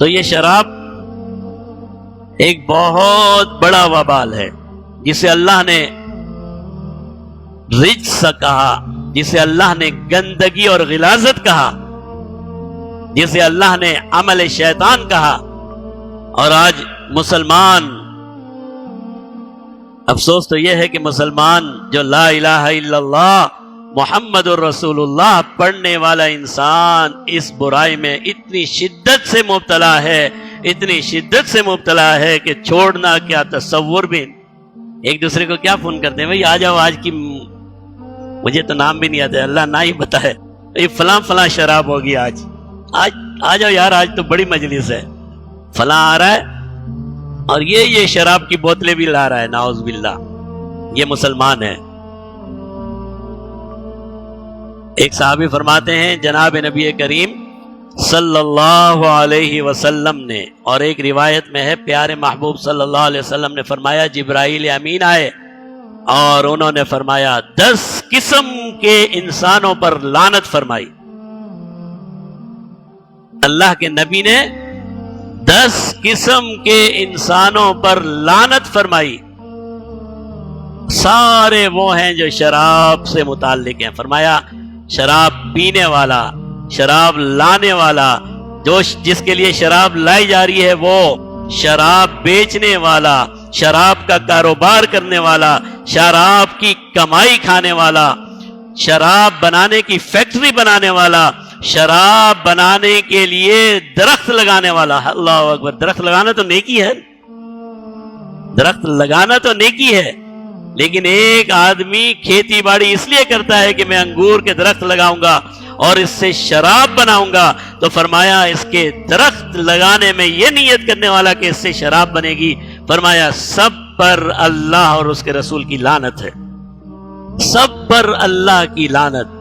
تو یہ شراب ایک بہت بڑا وبال ہے جسے اللہ نے رجس کہا، جسے اللہ نے گندگی اور غلاظت کہا، جسے اللہ نے عمل شیطان کہا۔ اور آج مسلمان، افسوس تو یہ ہے کہ مسلمان جو لا الہ الا اللہ محمد الرسول اللہ پڑھنے والا انسان اس برائی میں اتنی شدت سے مبتلا ہے، اتنی شدت سے مبتلا ہے کہ چھوڑنا کیا تصور بھی۔ ایک دوسرے کو کیا فون کرتے ہیں، بھائی آ جاؤ، آج کی مجھے تو نام بھی نہیں آتا ہے، اللہ نہ ہی بتائے، یہ فلاں فلاں شراب ہوگی، آج آ جاؤ یار، آج تو بڑی مجلس ہے، فلاں آ رہا ہے اور یہ شراب کی بوتلیں بھی لا رہا ہے، نعوذ باللہ۔ یہ مسلمان ہے۔ ایک صحابی فرماتے ہیں جناب نبی کریم صلی اللہ علیہ وسلم نے، اور ایک روایت میں ہے پیارے محبوب صلی اللہ علیہ وسلم نے فرمایا جبرائیل امین آئے اور انہوں نے فرمایا 10 قسم کے انسانوں پر لعنت فرمائی۔ اللہ کے نبی نے 10 قسم کے انسانوں پر لعنت فرمائی، سارے وہ ہیں جو شراب سے متعلق ہیں۔ فرمایا شراب پینے والا، شراب لانے والا، جس کے لیے شراب لائی جا رہی ہے وہ، شراب بیچنے والا، شراب کا کاروبار کرنے والا، شراب کی کمائی کھانے والا، شراب بنانے کی فیکٹری بنانے والا، شراب بنانے کے لیے درخت لگانے والا۔ اللہ اکبر! درخت لگانا تو نیکی ہے، درخت لگانا تو نیکی ہے، لیکن ایک آدمی کھیتی باڑی اس لیے کرتا ہے کہ میں انگور کے درخت لگاؤں گا اور اس سے شراب بناؤں گا، تو فرمایا اس کے درخت لگانے میں یہ نیت کرنے والا کہ اس سے شراب بنے گی، فرمایا سب پر اللہ اور اس کے رسول کی لعنت ہے، سب پر اللہ کی لعنت۔